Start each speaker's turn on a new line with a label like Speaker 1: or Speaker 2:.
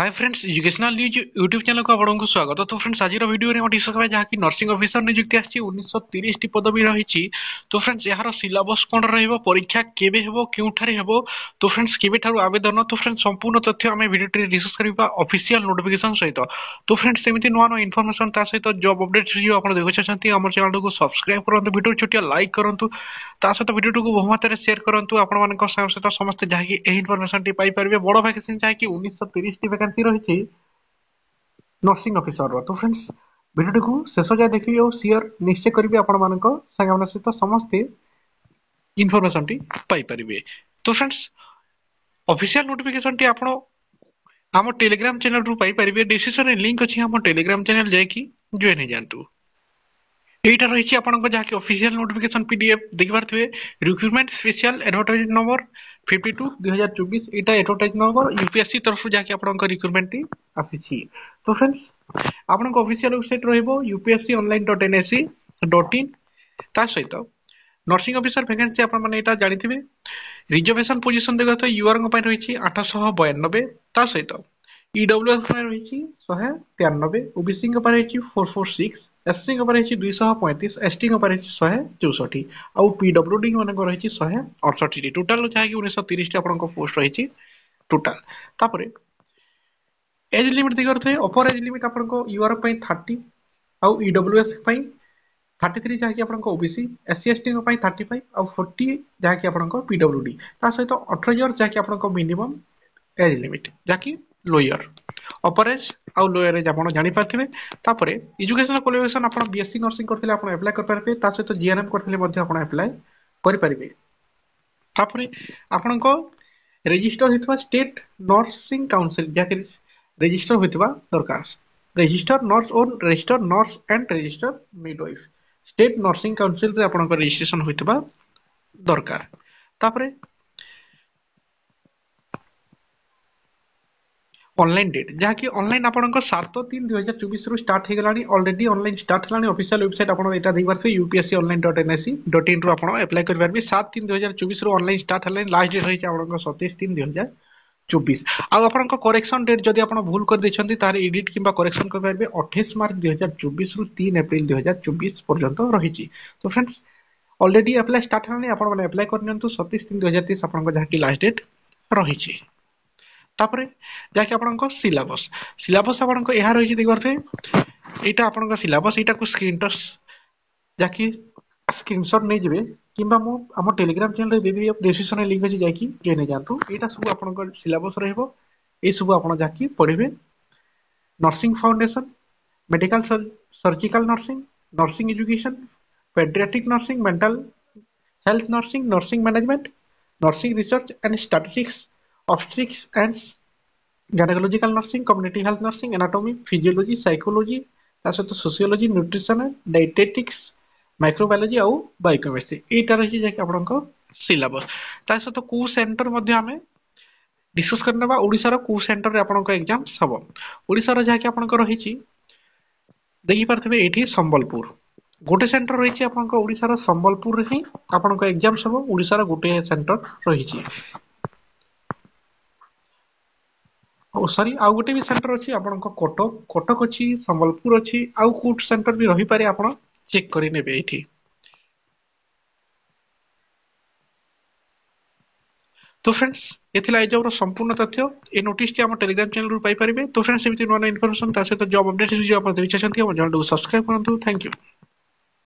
Speaker 1: Hi friends educational news YouTube channel को आपको स्वागत। तो फ्रेंड्स आज वीडियो रे डिस्कस करबा जहा कि नर्सिंग ऑफिसर नियुक्ति आछि 1930 टी पदवी रही। तो फ्रेंड्स यार सिलेबस कोन रहइबो, परीक्षा केबे हेबो, केउठारे हेबो, तो फ्रेंड्स केबे थारु आवेदन, तो फ्रेंड्स संपूर्ण तथ्य हमें वीडियो रे डिस्कस करबा ऑफिशियल नोटिफिकेशन सहित। तो फ्रेंड्स सेमिति नुवा नुवा इन्फॉर्मेशन ता सहित जॉब अपडेट्स जो आपण देखै छथि हमर चैनल को सब्सक्राइब करंतु, वीडियो छोटिया लाइक करंतु, ता सहित वीडियो को बहु मात्रा शेयर करंतु आपण मानक सहित समस्त जहा कि एही इन्फॉर्मेशन टी पाई परबे। बड़ वैकेंसी जहा कि 1930 टी वैकेंसी रही नर्सिंग ऑफिसर। तो फ्रेंड्स वीडियो को शेष जाए देखिए और शेयर निश्चय करेंगे आपण मानक संग सहित समस्त इनफॉरमेशन टी पाई परिबे। तो फ्रेंड्स ऑफिशियल नोटिफिकेशन टी आपण हम टेलीग्राम चैनल रु पाई परिबे। डिस्क्रिप्शन रे लिंक अछि हम टेलीग्राम चैनल जाय कि जॉइन हो जांतु। एटा रही आपन जहाँ कि ऑफिशियल नोटिफिकेशन पीडीएफ देखि पारथिबे। रिक्रूटमेंट स्पेशल एडवर्टाइज नंबर 52 2024 एटा एडवर्टाइज नंबर यूपीएससी तरफ जहाँ कि आपन रिक्रूटमेंट टी आसीछि। तो फ्रेंड्स आपन ऑफिशियल वेबसाइट रहइबो upsconline.nse.in। ता सहित नर्सिंग ऑफिसर वैकेंसी आपन माने एटा जानिथिबे। रिजर्वेशन पोजीशन देखा तो यूआर पई रहिछि 892। ता सहित ईडब्ल्यूएस पई रहिछि 193, ओबीसी के पई रहिछि 446, एससी के पई रहिछि 235, एसटी के पई रहिछि 164 आ पीडब्ल्यूडी माने को रहिछि 168 टी। टोटल जहा कि 1930 टी आपन को पोस्ट रहिछि टोटल। तापरे एज लिमिट देखि करथे अपर एज लिमिट आपन को यूआर पई 30 आ ईडब्ल्यूएस पई 33 जहा कि आपन को ओबीसी, एससी एसटी के पई 35 आ 40 जहा कि आपन को पीडब्ल्यूडी। ता सहित 18 इयर जहा कि आपन को मिनिमम एज लिमिट जहा कि लोअर अपर एज आ लोअर एज आपन जानि पाथिबे। तापरे एजुकेशनल क्वालिफिकेशन आपन बीएससी नर्सिंग करथिले आपन अप्लाई कर पारबे। ता सहित जीएनएम करथिले मध्ये आपन अप्लाई कर पारबे। तापरे आपन को रजिस्टर हितवा स्टेट नर्सिंग काउंसिल जहा कि रजिस्टर होइतबा दरकार। रजिस्टर नर्स और register nurse and register midwife state nursing council रे आपन को रजिस्ट्रेशन होइतबा दरकार। तापरे ऑनलाइन डेट जहा कि ऑनलाइन आपन 7/3/2024 रु स्टार्ट हे गलानी। ऑलरेडी ऑनलाइन स्टार्ट हलानी। ऑफिशियल वेबसाइट आपन एटा देख पारथे upsconline.nse.in रु आपन अप्लाई कर पारबे। 7/3/2024 रु ऑनलाइन स्टार्ट हलानी। लास्ट डेट रही आपन 27/3/2024 आ आपन करेक्शन डेट जदी आपन भूल कर दैछंती तार एडिट किबा करेक्शन कर पारबे 28 मार्च 2024 रु 3 अप्रैल 2024 पर्यंत रहिछि। तो फ्रेंड्स ऑलरेडी अप्लाई स्टार्ट हलानी। आपन माने अप्लाई करनियंतु 27/3/2023 आपन जहा कि लास्ट डेट रहिछि। तापरे जाके आपन सिलेबस सिलेबस आपन यहाँ रही देखते यहाँ आपन सिलेबस यहाँ को स्क्रीनटच जाकि स्क्रीनशॉट नहीं जिवे किंबा मु हम टेलीग्राम चैनल रे दे देबी। डिस्क्रिप्शन लिंक अछि जाकि जने जानतु। एटा सब आपन सिलेबस रहइबो। ए सब आपन जाकि पढिबे। Nursing foundation, medical surgical nursing, nursing education, paediatric nursing, mental health nursing, nursing management, nursing research and statistics, obstetrics and gynaecological nursing, community health nursing, anatomy, physiology, psychology, ता सहित सोशियोलॉजी, न्यूट्रिशन, डाइटेटिक्स, माइक्रोबायोलॉजी आउ biochemistry एटा रही जाके आपन syllabus. ता सहित को सेंटर मध्ये हमें डिस्कस करनबा ओडिसा रो को सेंटर रे आपन एग्जाम सब। ओडिसा रो जाके आपन रही देखि पारथिबे एठी संबलपुर गोटे सेंटर रही आपन ओडिसा रो संबलपुर रे ही आपन एग्जाम सब। ओडिसा रो गोटे सेंटर रही सॉरी आउ गोटे भी सेंटर अच्छी आपन कटक कटक अच्छी संबलपुर अच्छी आउ कोट सेंटर भी रही पारे आपन चेक करि नेबे एठी। तो फ्रेंड्स एथिला एजब संपूर्ण तथ्य ए नोटिस टी हम टेलीग्राम चैनल रु पाई परिबे। तो फ्रेंड्स एमिति नोना इन्फॉर्मेशन ता सहित जॉब अपडेट जो आपण देखि छथि हम चैनल को सब्सक्राइब करंतु। Thank you.